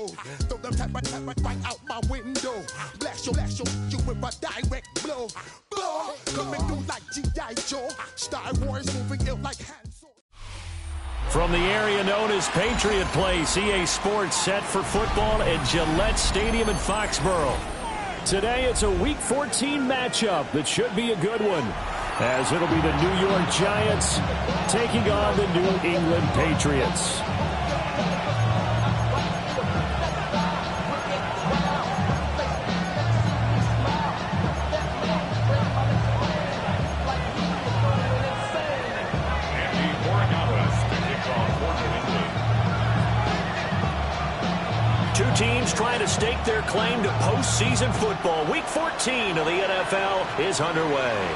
Throw them tap right out my window. Blast you with a direct blow. Blow, coming through like G.I. Joe. Star Wars moving ill like Han Solo. From the area known as Patriot Place, EA Sports set for football at Gillette Stadium in Foxborough. Today it's a Week 14 matchup that should be a good one, as it'll be the New York Giants taking on the New England Patriots. Two teams trying to stake their claim to postseason football. Week 14 of the NFL is underway.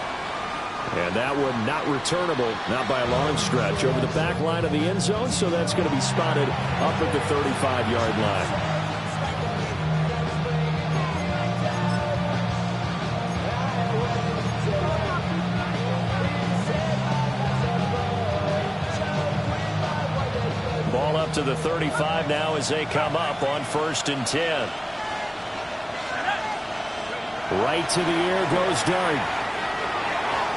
And that one not returnable, not by a long stretch, over the back line of the end zone, so that's going to be spotted up at the 35-yard line. Ball up to the 35 now as they come up on 1st and 10. Right to the air goes Dart.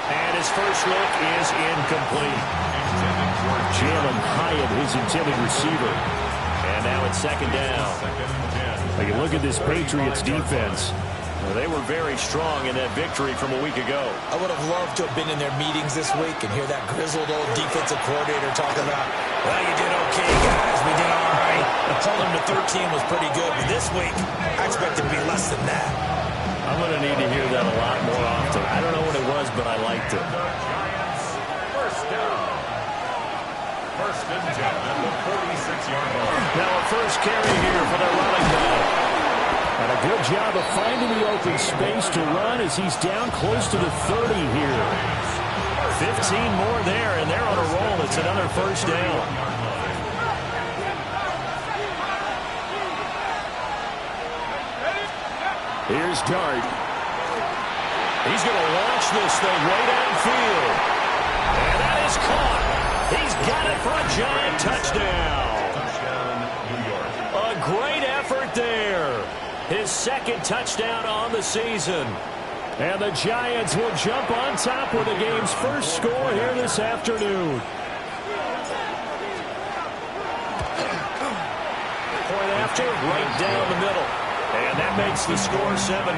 And his first look is incomplete. Jalen Hyatt, his intended receiver. And now it's 2nd down. Now you look at this Patriots defense. They were very strong in that victory from a week ago. I would have loved to have been in their meetings this week and hear that grizzled old defensive coordinator talk about, well, you did okay, guys. We did all right. Holding them to 13 was pretty good. But this week, I expect it to be less than that. I'm going to need to hear that a lot more often. I don't know what it was, but I liked it. First down. 1st and 10 at the 46-yard line. Now a first carry here for the running back. And a good job of finding the open space to run as he's down close to the 30 here. 15 more there, and they're on a roll. It's another first down. Here's Dart. He's going to launch this thing way downfield. And that is caught. He's got it for a giant touchdown. New York. A great effort there. His 2nd touchdown on the season. And the Giants will jump on top with the game's first score here this afternoon. Point after, right down the middle. And that makes the score 7-0.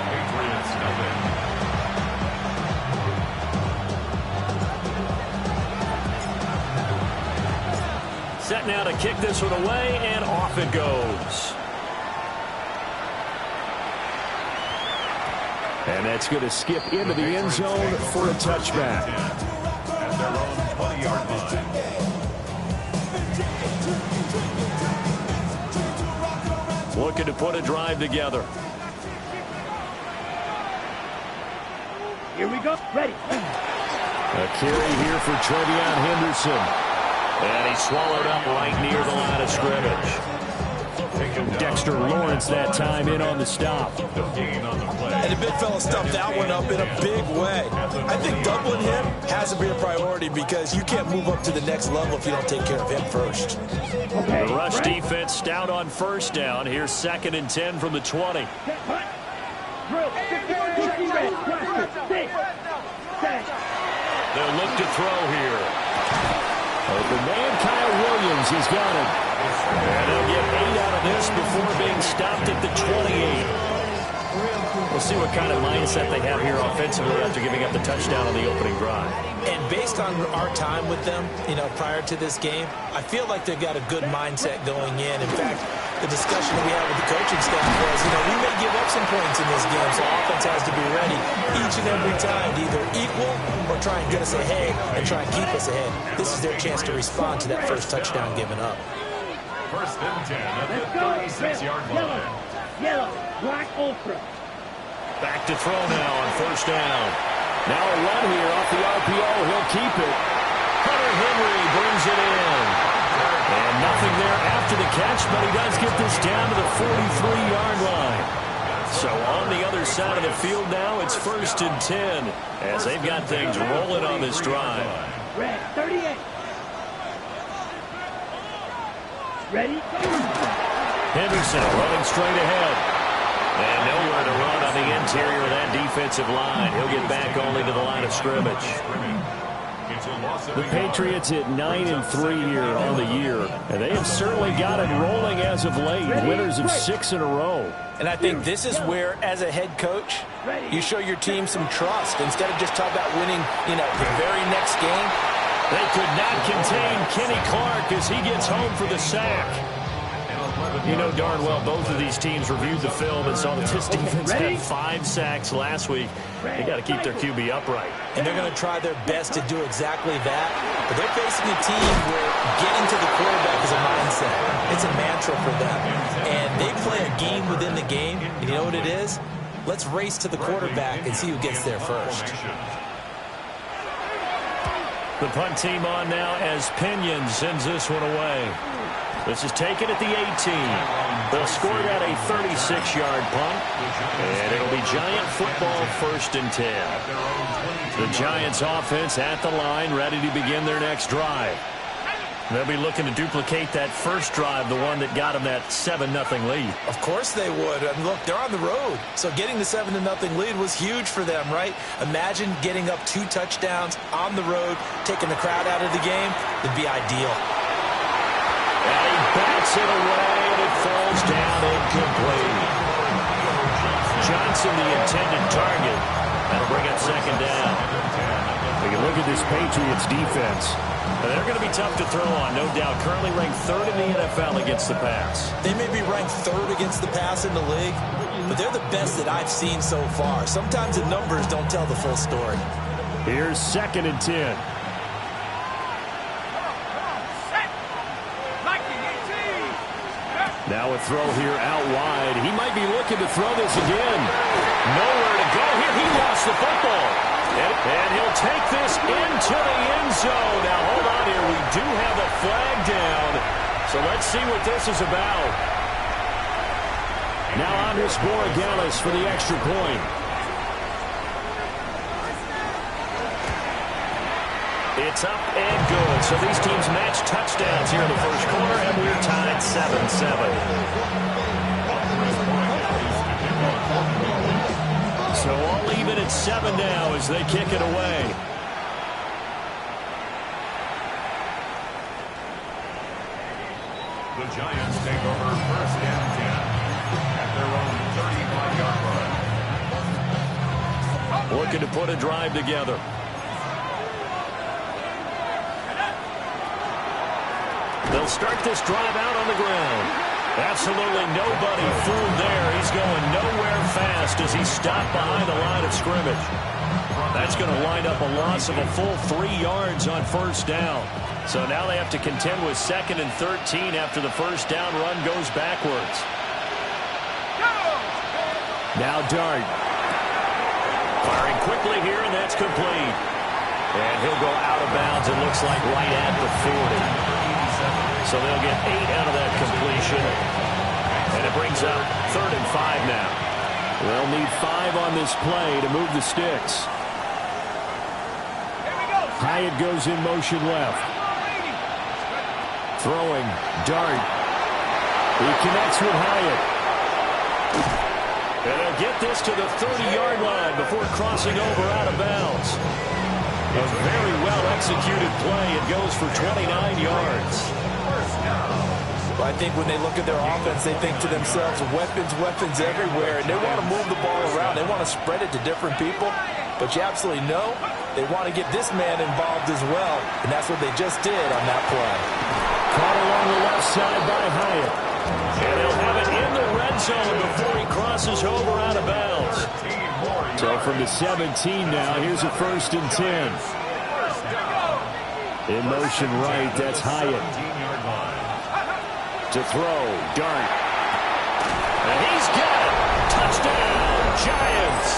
Patriots nothing. Set now to kick this one away, and off it goes. And that's going to skip into the end zone for a touchback. At their own 20-yard line. Looking to put a drive together. Here we go. Ready. A carry here for Trevion Henderson. And he's swallowed up right near the line of scrimmage. Dexter Lawrence that time in on the stop. And the big fella stuffed that one up in a big way. I think doubling him has to be a priority because you can't move up to the next level if you don't take care of him first. The rush defense stout on 1st down. Here's 2nd and 10 from the 20. They'll look to throw here. Open man, Kyle Williams, he's got it. And they'll get 8 out of this before being stopped at the 28. We'll see what kind of mindset they have here offensively after giving up the touchdown on the opening drive. And based on our time with them, prior to this game, I feel like they've got a good mindset going in. In fact, the discussion that we had with the coaching staff was, we may give up some points in this game, so offense has to be ready each and every time to either equal or try and get us ahead and try and keep us ahead. This is their chance to respond to that first touchdown given up. 1st and 10 at the 36-yard line. Yellow, black, ultra. Back to throw now on 1st down. Now a run here off the RPO. He'll keep it. Hunter Henry brings it in. And nothing there after the catch, but he does get this down to the 43-yard line. So on the other side of the field now, it's 1st and 10 as they've got things rolling on this drive. Red, 38. Ready? Henderson running straight ahead. And nowhere to run on the interior of that defensive line. He'll get back only to the line of scrimmage. The Patriots at 9-3 here on the year, and they have certainly got it rolling as of late. Winners of 6 in a row. And I think this is where, as a head coach, you show your team some trust instead of just talking about winning, the very next game. They could not contain Kenny Clark as he gets home for the sack. You know darn well both of these teams reviewed the film and saw that this defense had 5 sacks last week. They got to keep their QB upright. And they're going to try their best to do exactly that. But they're facing a team where getting to the quarterback is a mindset. It's a mantra for them. And they play a game within the game. And you know what it is? Let's race to the quarterback and see who gets there first. The punt team on now as Pinion sends this one away. This is taken at the 18. They'll score that a 36-yard punt, and it'll be Giant football 1st and 10. The Giants offense at the line, ready to begin their next drive. They'll be looking to duplicate that first drive, the one that got them that 7-0 lead. Of course they would. I mean, look, they're on the road. So getting the 7-0 lead was huge for them, right? Imagine getting up 2 touchdowns on the road, taking the crowd out of the game. It'd be ideal. And he bats it away, and it falls down incomplete. Johnson, the intended target. That'll bring up 2nd down. We can look at this Patriots defense. They're going to be tough to throw on, no doubt. Currently ranked 3rd in the NFL against the pass. They may be ranked 3rd against the pass in the league, but they're the best that I've seen so far. Sometimes the numbers don't tell the full story. Here's 2nd and 10. Now a throw here out wide. He might be looking to throw this again. Nowhere to go here. He lost the football. And he'll take this into the end zone. Now, hold on here. We do have a flag down. So let's see what this is about. Now Andres Borregales for the extra point. It's up and good. So these teams match touchdowns here in the first quarter, and we're tied 7-7. So all even at 7 now as they kick it away. The Giants take over 1st and 10 at their own 35-yard line. Looking to put a drive together. They'll start this drive out on the ground. Absolutely nobody fooled there. He's going nowhere fast as he's stopped behind the line of scrimmage. That's going to wind up a loss of a full 3 yards on 1st down. So now they have to contend with 2nd and 13 after the 1st down run goes backwards. Now Dart. Firing quickly here, and that's complete. And he'll go out of bounds, it looks like, right at the 40. So they'll get 8 out of that completion. And it brings up 3rd and 5 now. They'll need 5 on this play to move the sticks. Hyatt goes in motion left. Throwing. Dart. He connects with Hyatt. And they'll get this to the 30-yard line before crossing over out of bounds. A very well-executed play. It goes for 29 yards. Well, I think when they look at their offense, they think to themselves, weapons everywhere, and they want to move the ball around. They want to spread it to different people, but you absolutely know they want to get this man involved as well, and that's what they just did on that play. Caught along the left side by Hyatt. And they'll have it in the red zone before he crosses over out of bounds. So from the 17 now, here's a 1st and 10. In motion right, that's Hyatt. To throw, Dart. And he's got it. Touchdown, Giants.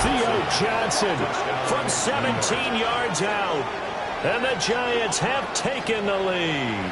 Theo Johnson from 17 yards out. And the Giants have taken the lead.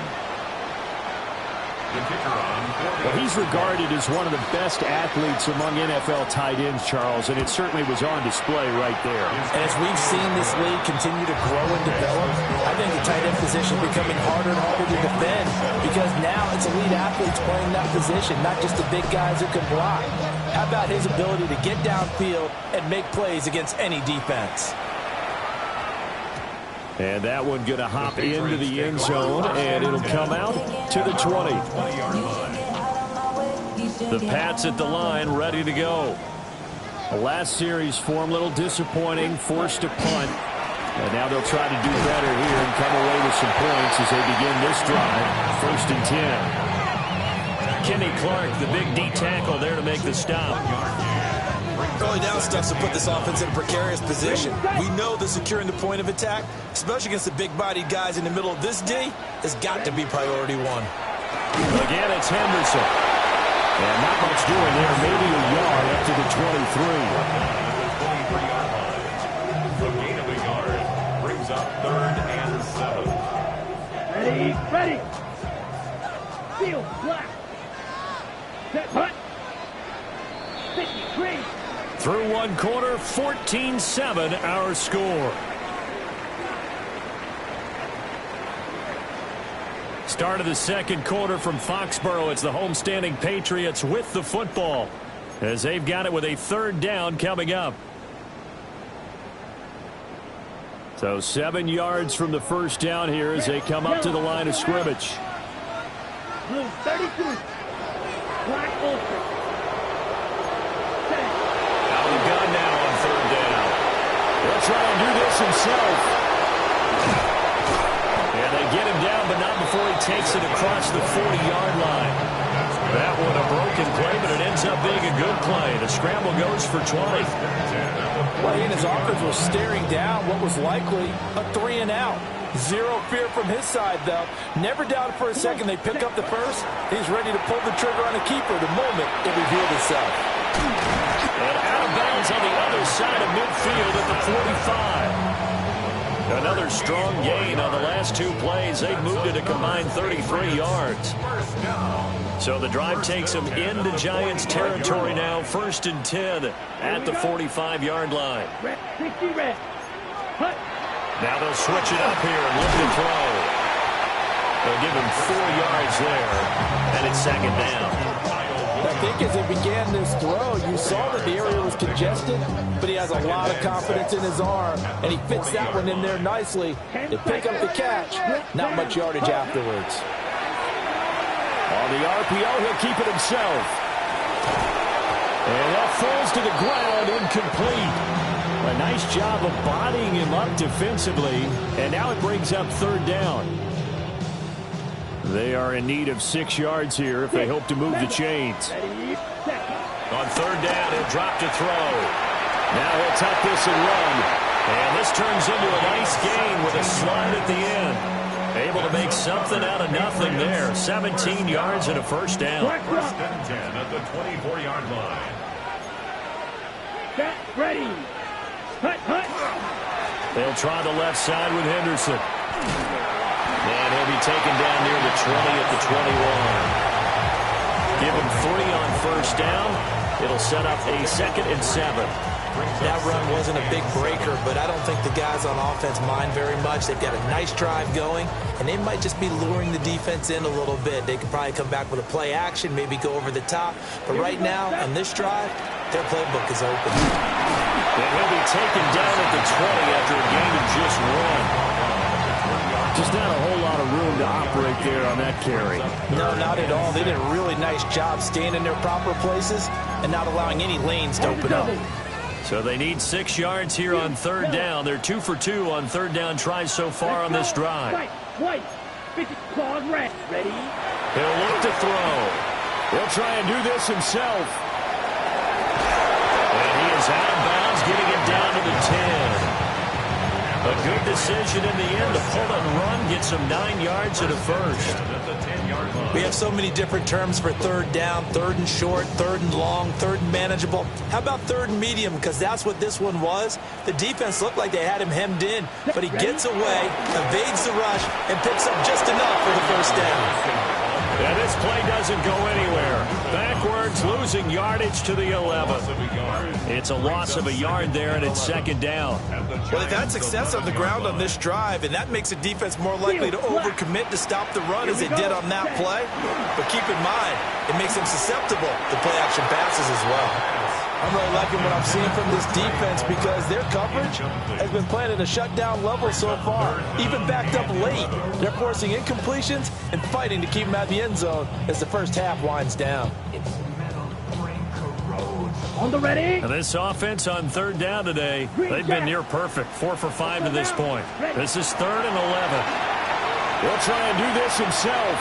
The kicker on Well, he's regarded as one of the best athletes among NFL tight ends, Charles, and it certainly was on display right there. And as we've seen this league continue to grow and develop, I think the tight end position is becoming harder and harder to defend because now it's elite athletes playing that position, not just the big guys who can block. How about his ability to get downfield and make plays against any defense? And that one going to hop into the end zone, and it'll come out to the 20. The Pats at the line, ready to go. The last series for them, a little disappointing, forced to punt. And now they'll try to do better here and come away with some points as they begin this drive. 1st and 10. Kenny Clark, the big D tackle there to make the stop. Early down stuff to put this offense in a precarious position. We know that securing the point of attack, especially against the big-bodied guys in the middle of this D, has got to be priority one. Again, it's Henderson. And not much doing there. Maybe a yard up to the 23. The gain of a yard brings up 3rd and 7. Ready. Field black. Set punt. 53. Through one quarter, 14-7 our score. Start of the second quarter from Foxborough. It's the homestanding Patriots with the football as they've got it with a 3rd down coming up. So 7 yards from the first down here as they come up to the line of scrimmage. Blue 32. Black ultra. Out of the gun now on 3rd down. They'll try and do this himself. And they get him down, but not before he takes it across the 40-yard line. That one a broken play, but it ends up being a good play. The scramble goes for 20. Well, he and his offense was staring down what was likely a 3 and out. Zero fear from his side, though. Never doubted for a second they pick up the first. He's ready to pull the trigger on a keeper the moment it revealed itself. And out of bounds on the other side of midfield at the 45. Another strong gain on the last 2 plays. They've moved it a combined 33 yards. So the drive takes them into Giants territory now. 1st and 10 at the 45-yard line. 60 red. Hut. Now they'll switch it up here and look to throw. They'll give him 4 yards there, and it's 2nd down. I think as he began this throw, you saw that the area was congested, but he has a lot of confidence in his arm, and he fits that one in there nicely to pick up the catch. Not much yardage afterwards. On the RPO, he'll keep it himself. And that falls to the ground, incomplete. A nice job of bodying him up defensively, and now it brings up 3rd down. They are in need of 6 yards here if they hope to move the chains. On 3rd down, he'll drop to throw. Now he'll tuck this and run. And this turns into a nice gain with a slide at the end. Able to make something out of nothing there. 17 yards and a 1st down. 1st and 10 at the 24-yard line. Set. Ready. Hut. They'll try the left side with Henderson. And he'll be taken down near the 20 at the 21. Give him 3 on 1st down. It'll set up a 2nd and 7. That run wasn't a big breaker, but I don't think the guys on offense mind very much. They've got a nice drive going, and they might just be luring the defense in a little bit. They could probably come back with a play action, maybe go over the top. But right now, on this drive, their playbook is open. And he'll be taken down at the 20 after a gain of just 1. Just not a whole lot of room to operate there on that carry. No, not at all. They did a really nice job staying in their proper places and not allowing any lanes to open up. So they need 6 yards here on 3rd down. They're 2 for 2 on 3rd down tries so far on this drive. White. 50 claws red. Ready. He'll look to throw. He'll try and do this himself. And he is out of bounds, getting it down to the 10. A good decision in the end to pull and run, gets him 9 yards and a 1st. We have so many different terms for 3rd down, 3rd and short, 3rd and long, 3rd and manageable. How about 3rd and medium? Because that's what this one was. The defense looked like they had him hemmed in, but he gets away, evades the rush, and picks up just enough for the 1st down. And this play doesn't go anywhere. Backwards, losing yardage to the 11. It's a loss of a yard there, and it's second down. Well, they've had success on the ground on this drive, and that makes a defense more likely to overcommit to stop the run as they did on that play. But keep in mind, it makes them susceptible to play-action passes as well. I'm really liking what I'm seeing from this defense because their coverage has been playing at a shutdown level so far. Even backed up late, they're forcing incompletions and fighting to keep them out of the end zone as the first half winds down. On the ready. And this offense on third down today, they've been near perfect. 4 for 5 to this point. This is 3rd and 11. He'll try and do this himself.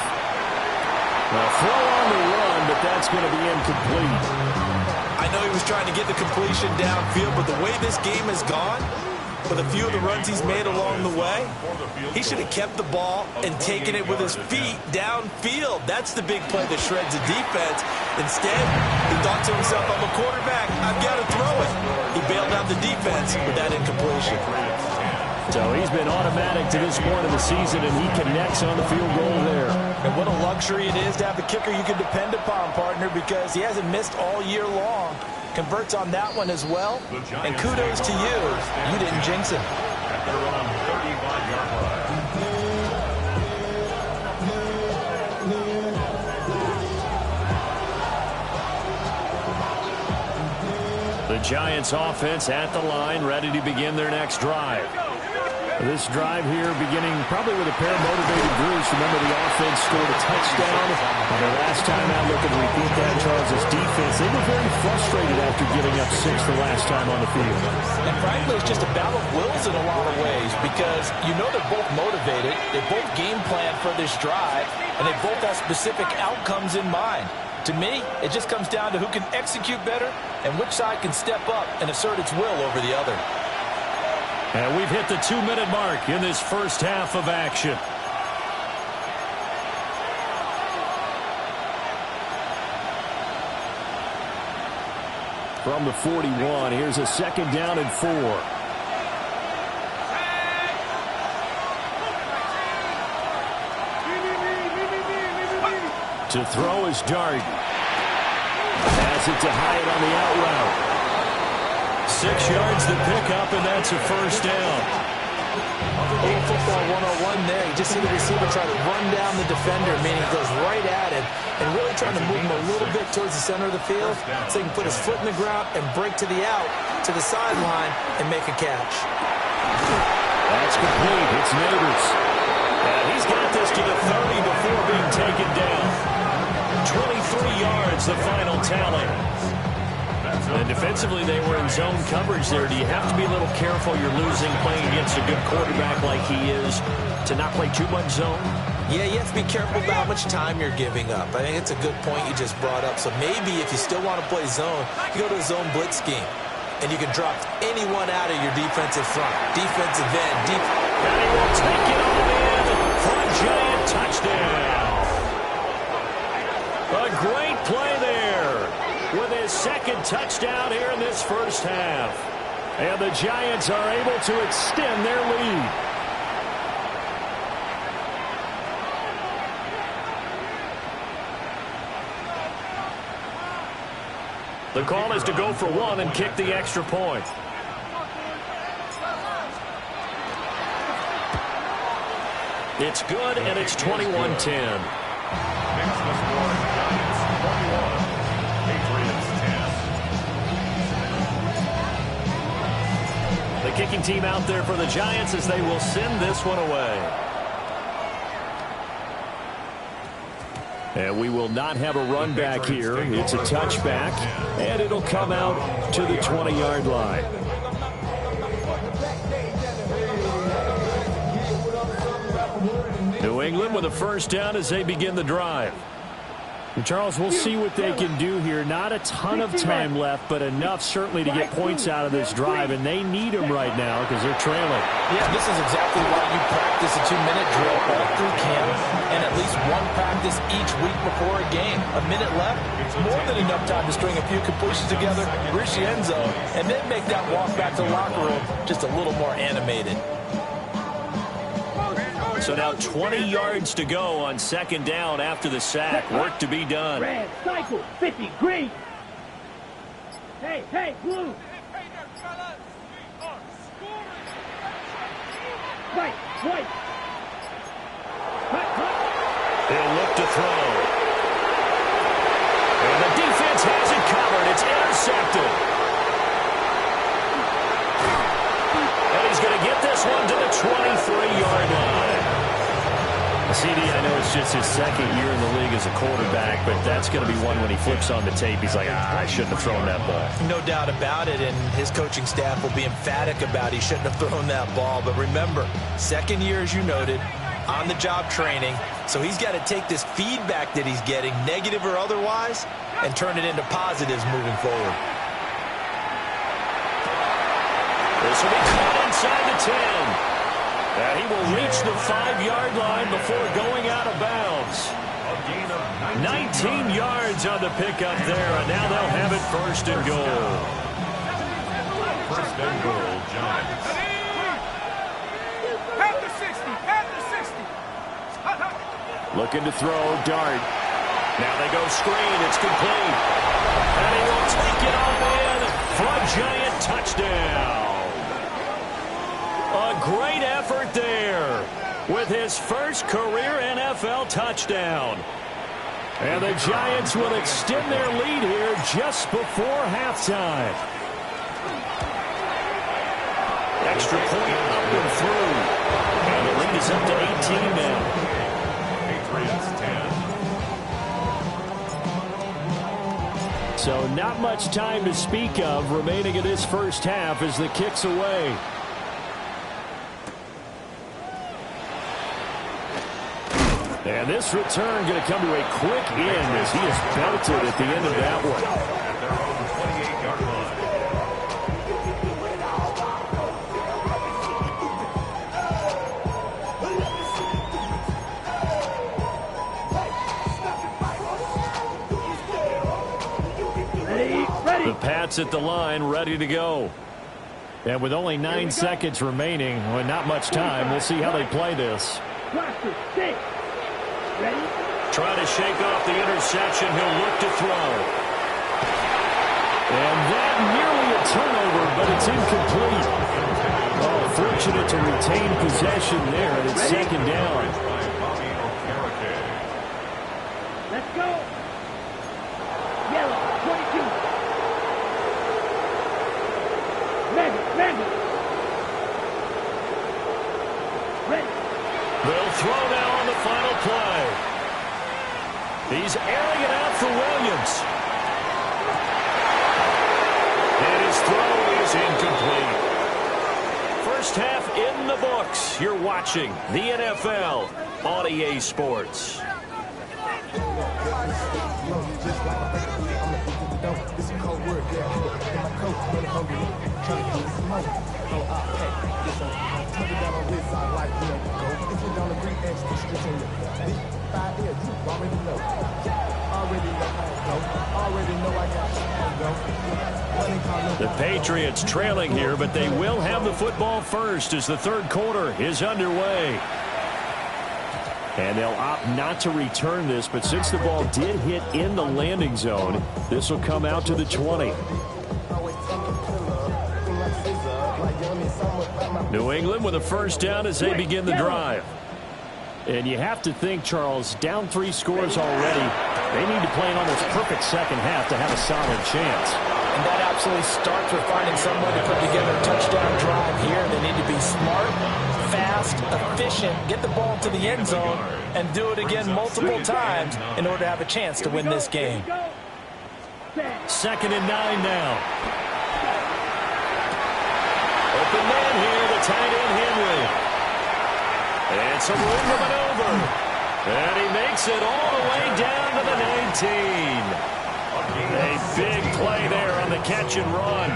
A throw on the run, but that's going to be incomplete. I know he was trying to get the completion downfield, but the way this game has gone, with a few of the runs he's made along the way, he should have kept the ball and taken it with his feet downfield. That's the big play that shreds the defense. Instead, he thought to himself, I'm a quarterback, I've got to throw it. He bailed out the defense with that incompletion. So he's been automatic to this point of the season, and he connects on the field goal there. And what a luxury it is to have a kicker you can depend upon, partner, because he hasn't missed all year long. Converts on that one as well. And kudos to you. You didn't jinx him. The Giants offense at the line, ready to begin their next drive. This drive here beginning probably with a pair of motivated Bruce. Remember, the offense scored a touchdown. And the last time out, looking to repeat that, Charles' defense, they were very frustrated after giving up 6 the last time on the field. And frankly, it's just a battle of wills in a lot of ways because you know they're both motivated. They both game plan for this drive, and they both have specific outcomes in mind. To me, it just comes down to who can execute better and which side can step up and assert its will over the other. And we've hit the 2-minute mark in this first half of action. From the 41, here's a 2nd down and 4. To throw is Darden. Pass it to Hyatt on the out route. 6 yards the pickup, and that's a first down. Old football 101 there. You just see the receiver try to run down the defender, meaning he goes right at him and really trying to move him a little bit towards the center of the field so he can put his foot in the ground and break to the out, to the sideline, and make a catch. That's complete. It's Neighbors. And he's got this to the 30 before being taken down. 23 yards, the final tally. And defensively, they were in zone coverage there. Do you have to be a little careful? You're losing playing against a good quarterback like he is to not play too much zone? Yeah, you have to be careful about how much time you're giving up. I think it's a good point you just brought up. So maybe if you still want to play zone, you go to a zone blitz scheme. And you can drop anyone out of your defensive front. Defensive end. And he will take it all in for a Giant touchdown. A great play there with his 2nd touchdown here in this first half. And the Giants are able to extend their lead. The call is to go for 1 and kick the extra point. It's good, and it's 21-10. The kicking team out there for the Giants as they will send this one away. And we will not have a run back here. It's a touchback, and it'll come out to the 20-yard line. New England with a first down as they begin the drive. And Charles, we'll see what they can do here. Not a ton of time left, but enough certainly to get points out of this drive, and they need them right now because they're trailing. Yeah, this is exactly why you practice a 2-minute drill all through camp and at least one practice each week before a game. A minute left, it's more than enough time to string a few completions together, reach the end zone, and then make that walk back to the locker room just a little more animated. So now 20 yards to go on second down after the sack. Work to be done. Red, cycle, 50, green. Hey, hey, blue. White, white. He'll look to throw. And the defense has it covered. It's intercepted. And he's going to get this one to the 23-yard line. CD, I know it's just his second year in the league as a quarterback, but that's going to be one when he flips on the tape. He's like, I shouldn't have thrown that ball. No doubt about it, and his coaching staff will be emphatic about he shouldn't have thrown that ball. But remember, second year, as you noted, on-the-job training, so he's got to take this feedback that he's getting, negative or otherwise, and turn it into positives moving forward. This will be caught inside the 10. And he will reach the 5-yard line before going out of bounds. 19 yards on the pickup there, and now they'll have it first and goal. First and goal, Giants. At the 60, at the 60. Looking to throw, Dart. Now they go screen, it's complete. And he will take it all in for a Giant touchdown. A great effort there with his first career NFL touchdown. And the Giants will extend their lead here just before halftime. Extra point up and through. And the lead is up to 18 now. Patriots 10. So not much time to speak of remaining in this first half as the kick's away. And this return going to come to a quick end as he is belted at the end of that one. At their own 28-yard line. Ready. The Pats at the line, ready to go. And with only 9 seconds remaining, well, not much time, we'll see how they play this. Cluster, 6. Ready? Trying to shake off the interception. He'll look to throw. And that nearly a turnover, but it's incomplete. Oh, fortunate to retain possession there, and it's second down. Let's go. Yellow, 22. Red. Ready. They'll throw now on the final play. He's airing it out for Williams. And his throw is incomplete. First half in the books. You're watching the NFL on EA Sports. The Patriots trailing here, but they will have the football first as the third quarter is underway. And they'll opt not to return this, but since the ball did hit in the landing zone, this will come out to the 20. New England with a first down as they begin the drive. And you have to think, Charles, down 3 scores already. They need to play an almost perfect second half to have a solid chance. And that absolutely starts with finding some way to put together a touchdown drive here. They need to be smart, fast, efficient, get the ball to the end zone, and do it again multiple times in order to have a chance to win this game. Second and 9 now. Open man here, the tight end Henry. And some room to maneuver. And he makes it all the way down to the 19. A big play there on the catch and run.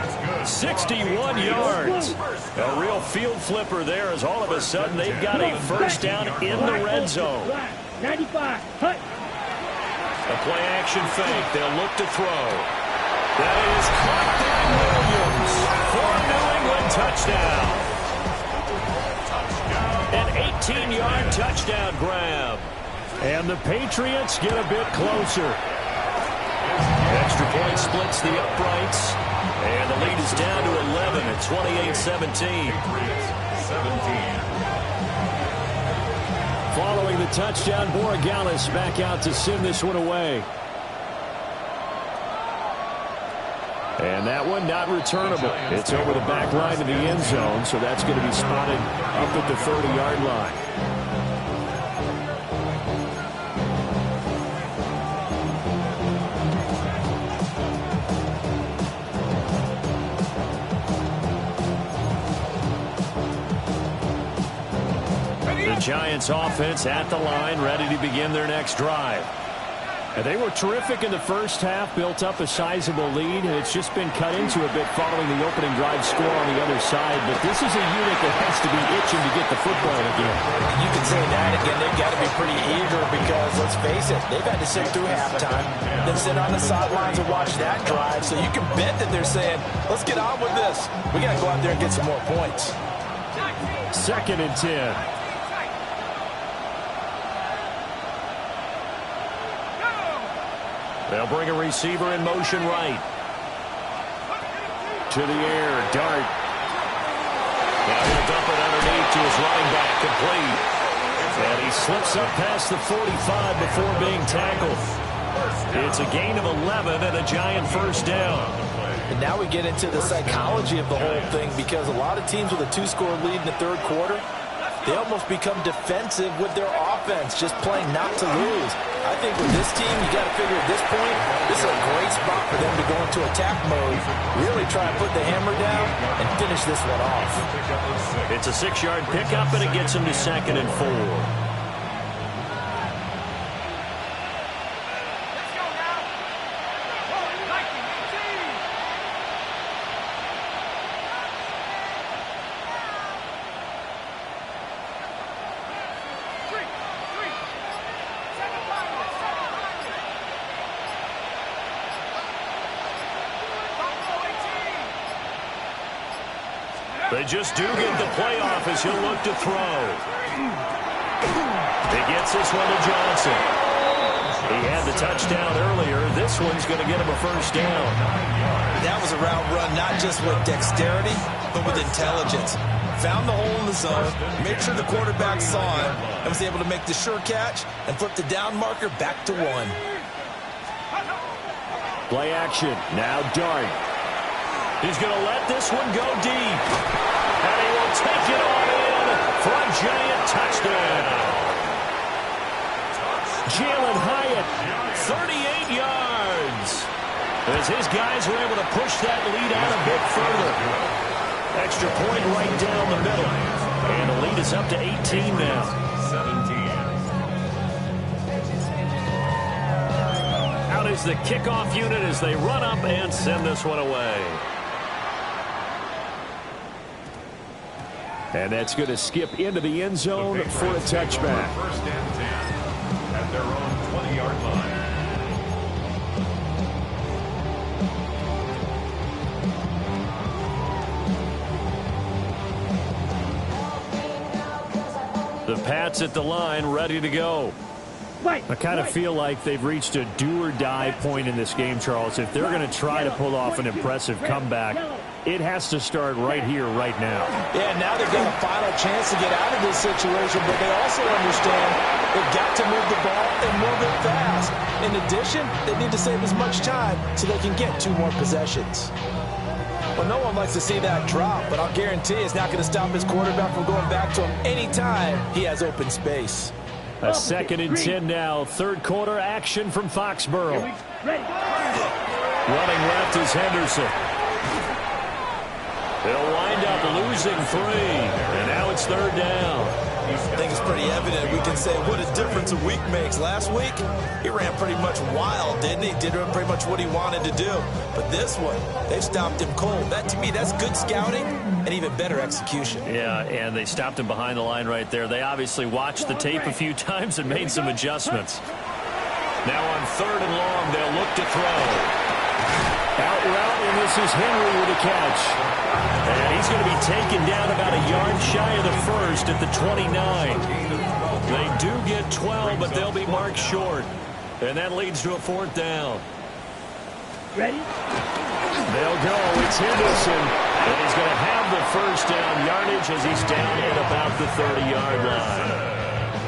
61 yards. A real field flipper there as all of a sudden they've got a first down in the red zone. 95. Hut. A play action fake. They'll look to throw. That is caught there, Williams for a New England touchdown. An 18-yard touchdown grab. And the Patriots get a bit closer. Extra point splits the uprights. And the lead is down to 11 at 28-17. Following the touchdown, Borregales back out to send this one away. And that one not returnable. It's over the back line of the end zone, so that's going to be spotted up at the 30-yard line. The Giants offense at the line, ready to begin their next drive. And they were terrific in the first half, built up a sizable lead, and it's just been cut into a bit following the opening drive score on the other side. But this is a unit that has to be itching to get the football again. You can say that again. They've got to be pretty eager because, let's face it, they've had to sit through halftime, then sit on the sidelines and watch that drive. So you can bet that they're saying, let's get on with this. We got to go out there and get some more points. 2nd and 10. They'll bring a receiver in motion right. To the air, Dart. Now he'll dump it underneath to his running back, complete. And he slips up past the 45 before being tackled. It's a gain of 11 and a Giant first down. And now we get into the psychology of the whole thing because a lot of teams with a 2-score lead in the third quarter, they almost become defensive with their offense, just playing not to lose. I think with this team, you got to figure at this point, this is a great spot for them to go into attack mode, really try and put the hammer down and finish this one off. It's a 6-yard pickup, and it gets him to 2nd and 4. They just do get the playoff as he'll look to throw. He gets this one to Johnson. He had the touchdown earlier. This one's going to get him a first down. That was a route run, not just with dexterity, but with intelligence. Found the hole in the zone, made sure the quarterback saw it, and was able to make the sure catch and flip the down marker back to 1. Play action. Now Dart. He's going to let this one go deep. And he will take it on in for a Giant touchdown. Jalen Hyatt, 38 yards. As his guys were able to push that lead out a bit further. Extra point right down the middle. And the lead is up to 18 now. 17. Out is the kickoff unit as they run up and send this one away. And that's going to skip into the end zone for a touchback. First and 10 at their own 20-yard line. The Pats at the line, ready to go. I kind of feel like they've reached a do-or-die point in this game, Charles. If they're going to try to pull off an impressive comeback, it has to start right here, right now. Yeah, now they've got a final chance to get out of this situation, but they also understand they've got to move the ball and move it fast. In addition, they need to save as much time so they can get 2 more possessions. Well, no one likes to see that drop, but I'll guarantee it's not going to stop his quarterback from going back to him anytime he has open space. A 2nd and 10 now. Third quarter action from Foxborough. Running left is Henderson. They'll wind up losing 3. And now it's 3rd down. I think it's pretty evident. We can say what a difference a week makes. Last week, he ran pretty much wild, didn't he? Did pretty much what he wanted to do. But this one, they've stopped him cold. That, to me, that's good scouting and even better execution. Yeah, and they stopped him behind the line right there. They obviously watched the tape a few times and made some adjustments. Now on 3rd and long, they'll look to throw. Out route, and this is Henry with a catch. And he's going to be taken down about a yard shy of the first at the 29. They do get 12, but they'll be marked short. And that leads to a 4th down. Ready? They'll go. It's Henderson. And he's going to have the first down yardage as he's down at about the 30-yard line.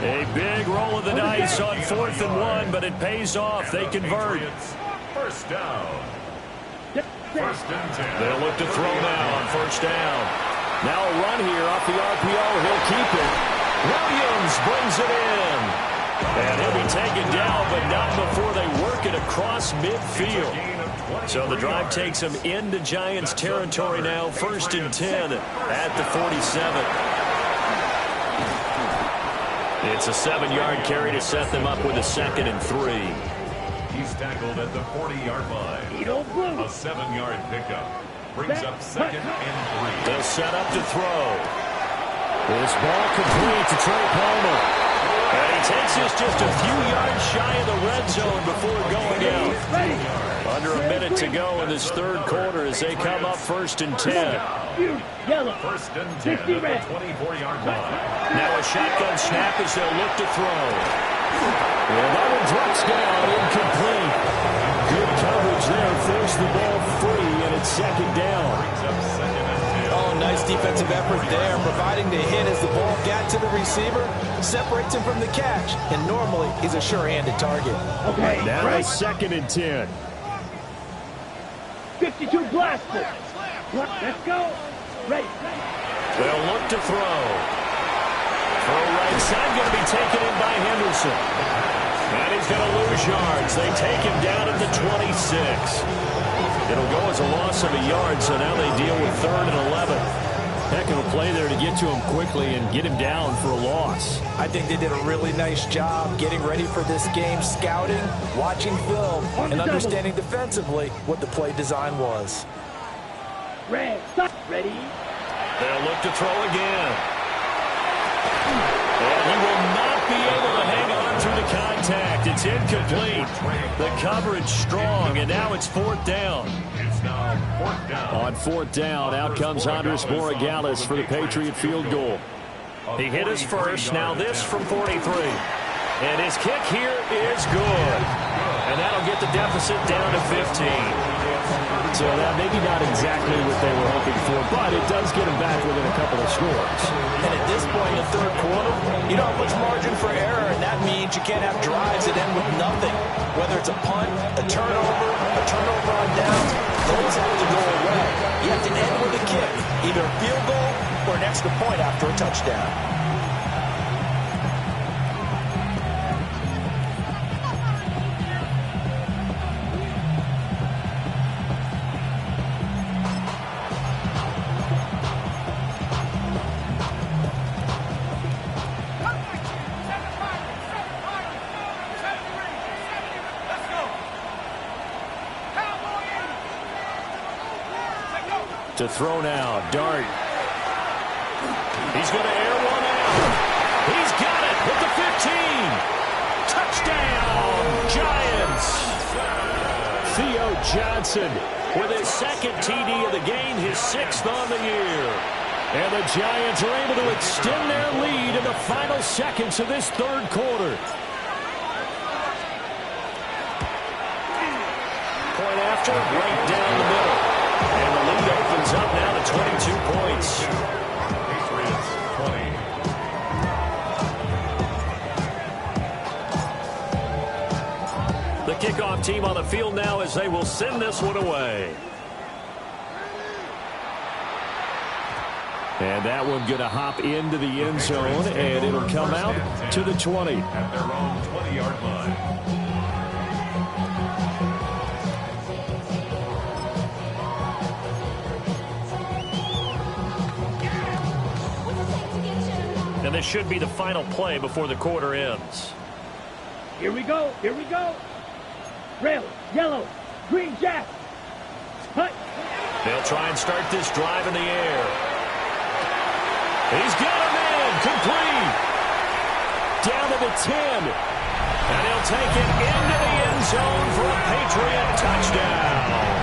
A big roll of the dice on 4th and 1, but it pays off. They convert. First down. First and 10. They'll look to throw now on 1st down. Now a run here off the RPO. He'll keep it. Williams brings it in. And he'll be taken down, but not before they work it across midfield. So the drive takes them into Giants territory now. 1st and 10 at the 47. It's a 7-yard carry to set them up with a 2nd and 3. He's tackled at the 40-yard line. A 7-yard pickup. Brings up 2nd and 3. They'll set up to throw. This ball complete to Trey Palmer. And he takes this just a few yards shy of the red zone before going out. Under a minute to go in this 3rd quarter as they come up 1st and 10. Yellow. 1st and 10 at the 24-yard line. Now a shotgun snap as they'll look to throw. And that one drops down, incomplete. Good coverage there, forced the ball free, and it's 2nd down. Oh, nice defensive effort there, providing the hit as the ball got to the receiver, separates him from the catch, and normally he's a sure-handed target. Okay, now right. 2nd and 10. 52 blaster. Let's go. Ready. They'll look to throw. Throw right side, going to be taken in by Henderson. And he's going to lose yards. They take him down at the 26. It'll go as a loss of a yard, so now they deal with 3rd and 11. Heck of a play there to get to him quickly and get him down for a loss. I think they did a really nice job getting ready for this game, scouting, watching film, and understanding defensively what the play design was. Red, stop. Ready. They'll look to throw again. And he will not be able to hang on through the contact. It's incomplete. The coverage strong, and now it's 4th down. It's now 4th down. On 4th down, out comes Andres Borregales for the Patriot field goal. He hit his first, now this from 43. And his kick here is good. And that'll get the deficit down to 15. So that maybe not exactly what they were hoping for, but it does get them back within a couple of scores. And at this point in the 3rd quarter, you don't have much margin for error, and that means you can't have drives that end with nothing. Whether it's a punt, a turnover on downs, those have to go away. You have to end with a kick, either a field goal or an extra point after a touchdown. To throw now, Dart. He's going to air one out. He's got it with the 15. Touchdown, Giants. Theo Johnson with his 2nd TD of the game, his 6th on the year. And the Giants are able to extend their lead in the final seconds of this 3rd quarter. Point after, right down the middle. And the lead opens up now to 22 points. Patriots 20. The kickoff team on the field now as they will send this one away. And that one going to hop into the end zone, and it'll come out to the 20. At their own 20-yard line. And this should be the final play before the quarter ends. Here we go. Here we go. Red, yellow, green jack. Hut. They'll try and start this drive in the air. He's got him in. Complete. Down to the 10. And he'll take it into the end zone for a Patriot touchdown.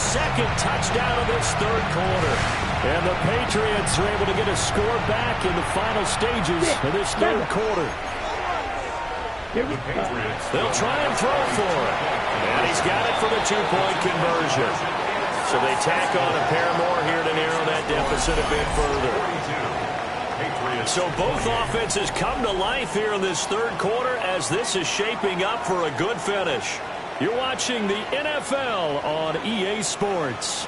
second touchdown of this third quarter. And the Patriots are able to get a score back in the final stages of this third quarter. They'll try and throw for it. And he's got it for the two-point conversion. So they tack on a pair more here to narrow that deficit a bit further. So both offenses come to life here in this third quarter as this is shaping up for a good finish. You're watching the NFL on EA Sports.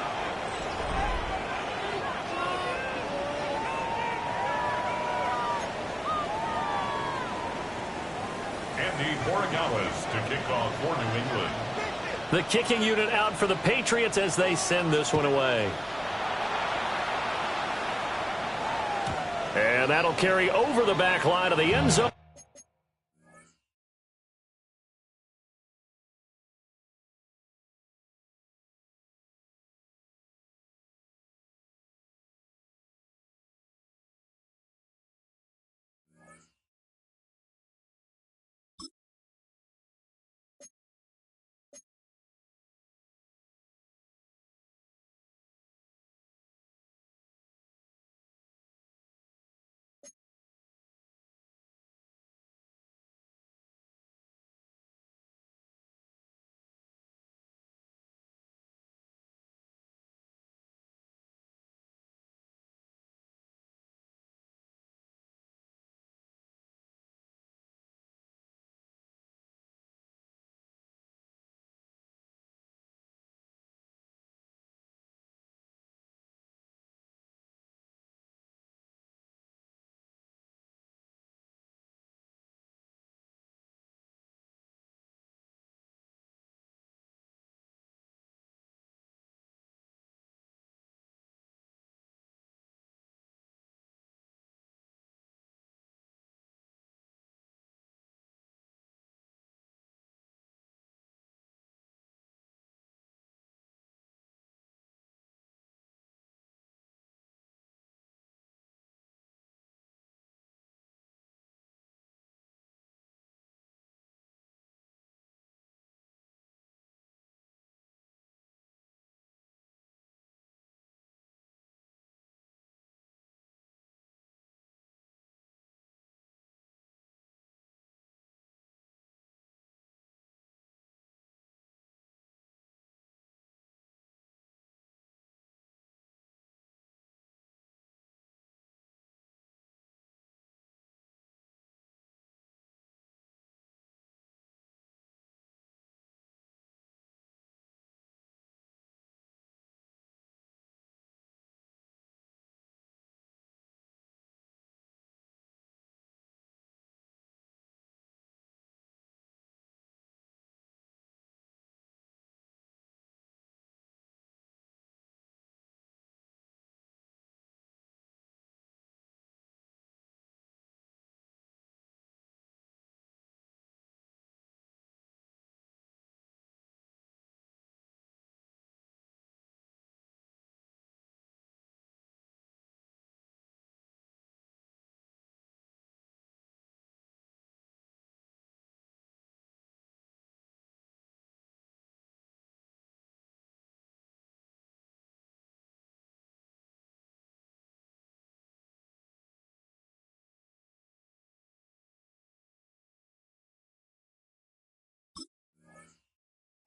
Andy Borregales to kick off for New England. The kicking unit out for the Patriots as they send this one away. And that'll carry over the back line of the end zone.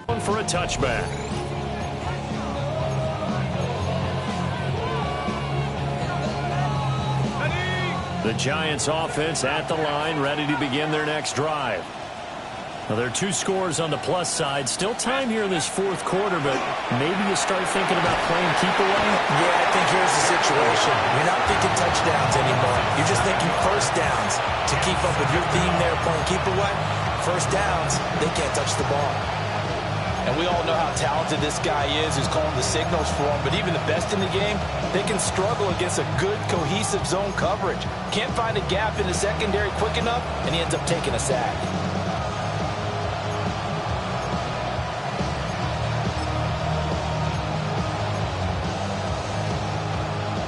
For a touchback. The Giants offense at the line, ready to begin their next drive. Now, there are two scores on the plus side. Still time here in this fourth quarter, but maybe you start thinking about playing keep away? Yeah, I think here's the situation. You're not thinking touchdowns anymore. You're just thinking first downs. To keep up with your theme there, playing keep away, first downs, they can't touch the ball. And we all know how talented this guy is who's calling the signals for him. But even the best in the game, they can struggle against a good, cohesive zone coverage. Can't find a gap in the secondary quick enough, and he ends up taking a sack.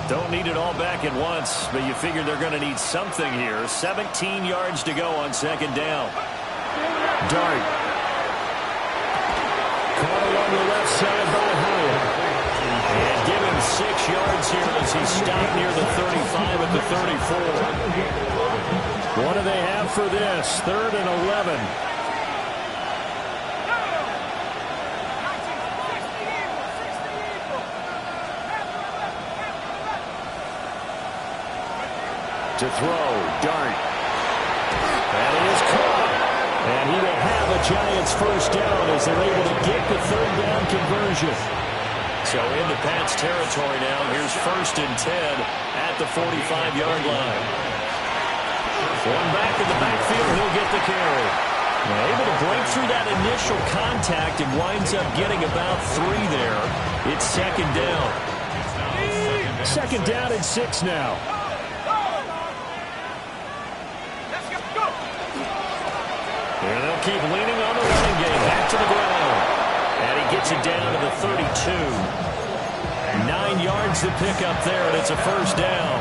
Don't need it all back at once, but you figure they're going to need something here. 17 yards to go on second down. Dart. Caught along the left side by Hyatt. 6 yards here as he stopped near the 35 at the 34. What do they have for this? 3rd and 11. To throw, Dart. And it is caught. And he will have a Giants first down as they're able to get the 3rd down conversion. So into Pat's territory now. Here's 1st and 10 at the 45-yard line. One back in the backfield, he'll get the carry. Able to break through that initial contact and winds up getting about 3 there. It's 2nd down. 2nd down and 6 now. And they'll keep leaning on the running game. Back to the ground. And he gets it down to the 32. 9 yards to pick up there, and it's a first down.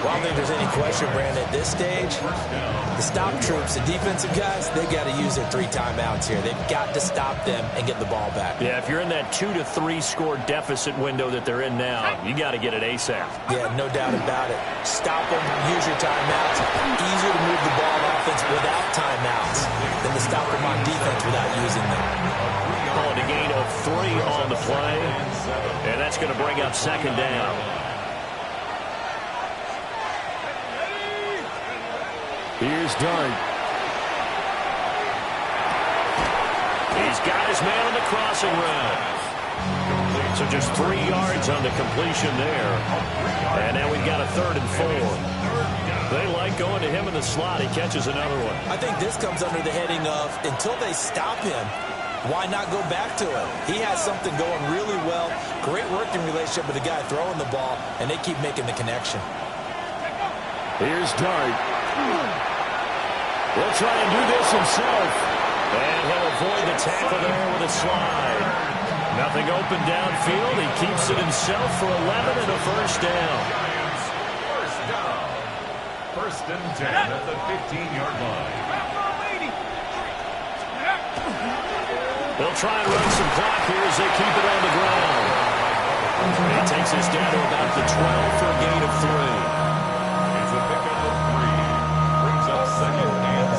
Well, I don't think there's any question, Brandon, at this stage, the stop troops, the defensive guys, they've got to use their 3 timeouts here. They've got to stop them and get the ball back. Yeah, if you're in that 2 to 3 score deficit window that they're in now, you got to get it ASAP. Yeah, no doubt about it. Stop them, use your timeouts. Easier to move the ball on offense without timeouts than to stop them on defense without using them. A gain of 3 on the play, and that's going to bring up 2nd down. Here's Dart. He's got his man on the crossing route. So just 3 yards on the completion there. And now we've got a 3rd and 4. They like going to him in the slot. He catches another one. I think this comes under the heading of until they stop him, why not go back to him? He has something going really well. Great working relationship with the guy throwing the ball, and they keep making the connection. Here's Dart. He'll try and do this himself. And he'll avoid the tackle there with a slide. Nothing open downfield. He keeps it himself for 11 and a first down. First down. 1st and 10 at the 15-yard line. They'll try and run some clock here as they keep it on the ground. He takes us down to about the 12 for a gain of 3. It's a pickup of 3. Brings up 2nd and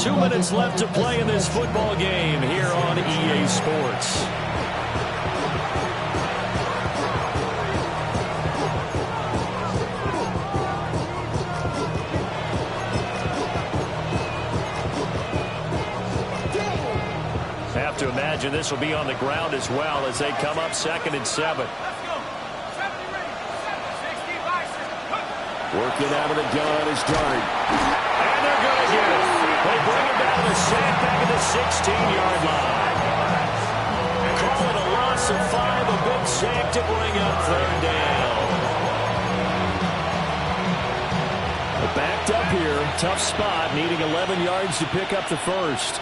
7. 2 minutes left to play in this football game here on EA Sports. To imagine this will be on the ground as well as they come up 2nd and 7. Working out of the gun is Dart. And they're going to get it. They bring it down to sack back at the 16-yard line. Call it a loss of 5, a big sack to bring up 3rd down. Backed up here, tough spot, needing 11 yards to pick up the first.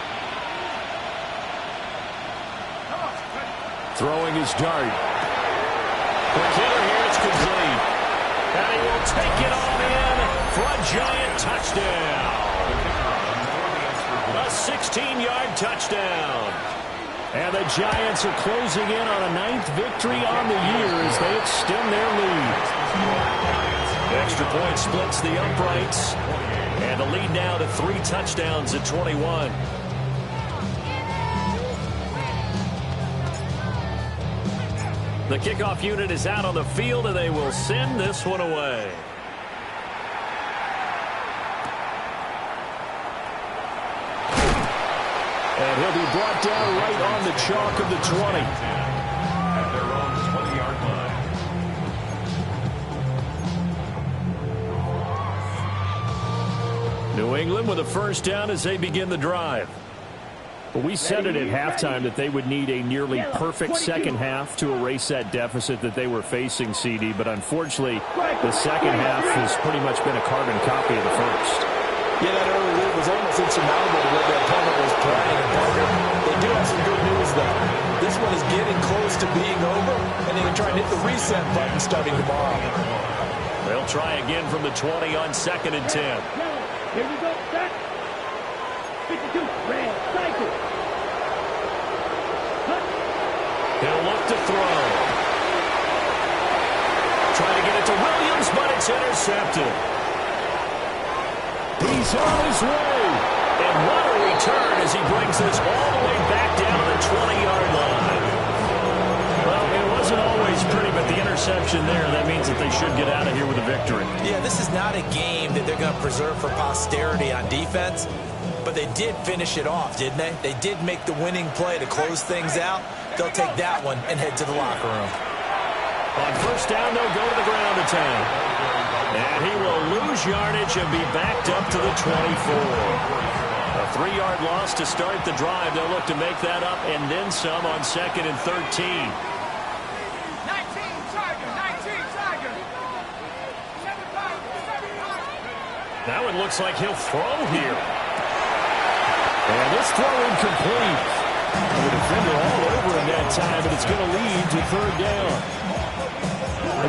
Throwing his Dart. Quick hitter here, it's complete. And he will take it on in for a Giant touchdown. A 16-yard touchdown. And the Giants are closing in on a 9th victory on the year as they extend their lead. Extra point splits the uprights. And the lead now to 3 touchdowns at 21. The kickoff unit is out on the field, and they will send this one away. And he'll be brought down right on the chalk of the 20. At their own 20-yard line. New England with a first down as they begin the drive. But we said it at halftime that they would need a nearly perfect second half to erase that deficit that they were facing, CD. But unfortunately, the second half has pretty much been a carbon copy of the first. Yeah, that early lead was almost insurmountable to what their opponent was playing. They do have some good news, though. This one is getting close to being over, and they can try and hit the reset button starting tomorrow. They'll try again from the 20 on 2nd and 10. Here we go, set. 52, red, cycle. He'll look to throw. Trying to get it to Williams, but it's intercepted. He's on his way. And what a return as he brings this all the way back down to the 20-yard line. Well, it wasn't always pretty, but the interception there, that means that they should get out of here with a victory. Yeah, this is not a game that they're going to preserve for posterity on defense, but they did finish it off, didn't they? They did make the winning play to close things out. They'll take that one and head to the locker room. On first down, they'll go to the ground attack. And he will lose yardage and be backed up to the 24. A 3-yard loss to start the drive. They'll look to make that up and then some on 2nd and 13. 19 Tiger. That one looks like he'll throw here. And this throw incomplete. The defender all over him that time, but it's going to lead to 3rd down.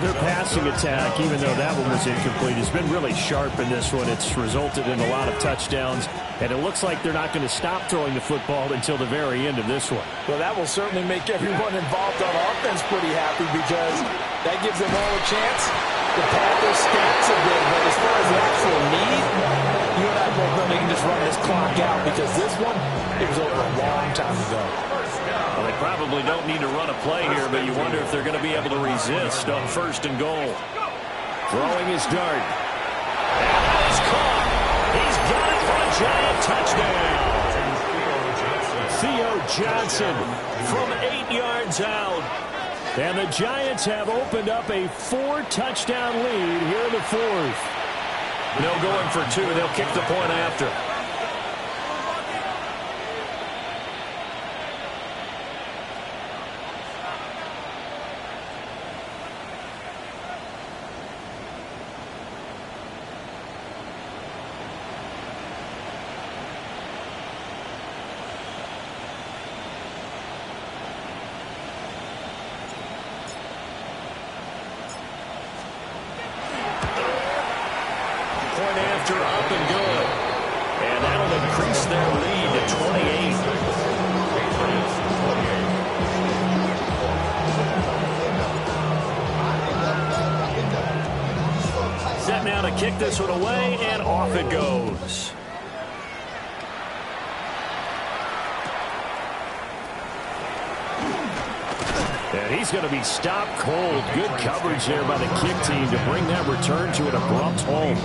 Their passing attack, even though that one was incomplete, has been really sharp in this one. It's resulted in a lot of touchdowns, and it looks like they're not going to stop throwing the football until the very end of this one. Well, that will certainly make everyone involved on offense pretty happy because that gives them all a chance to pad their stats a bit. But as far as the actual need, you and I both know they can just run this clock out because this one, it was over a long time ago. Well, they probably don't need to run a play here, but you wonder if they're going to be able to resist on 1st and goal. Throwing his dart. And that is caught. He's got it for a giant touchdown. Theo Johnson from 8 yards out. And the Giants have opened up a 4-touchdown lead here in the 4th. No going for 2. They'll kick the point after. Up and good. And that'll increase their lead to 28. Set now to kick this one away, and off it goes. And he's going to be stopped cold. Good coverage there by the kick team to bring that return to an abrupt home.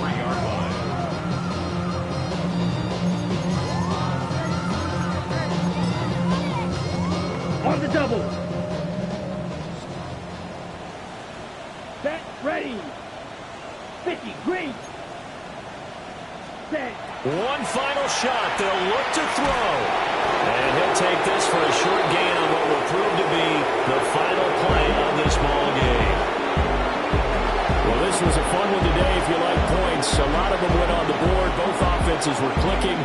On the double. Set, ready. 50, green. Set. One final shot. They'll look to throw. And he'll take this for a short gain on what will prove to be the final play of this ball game. Well, this was a fun one today if you like points. A lot of them went on the board. Both offenses were clicking.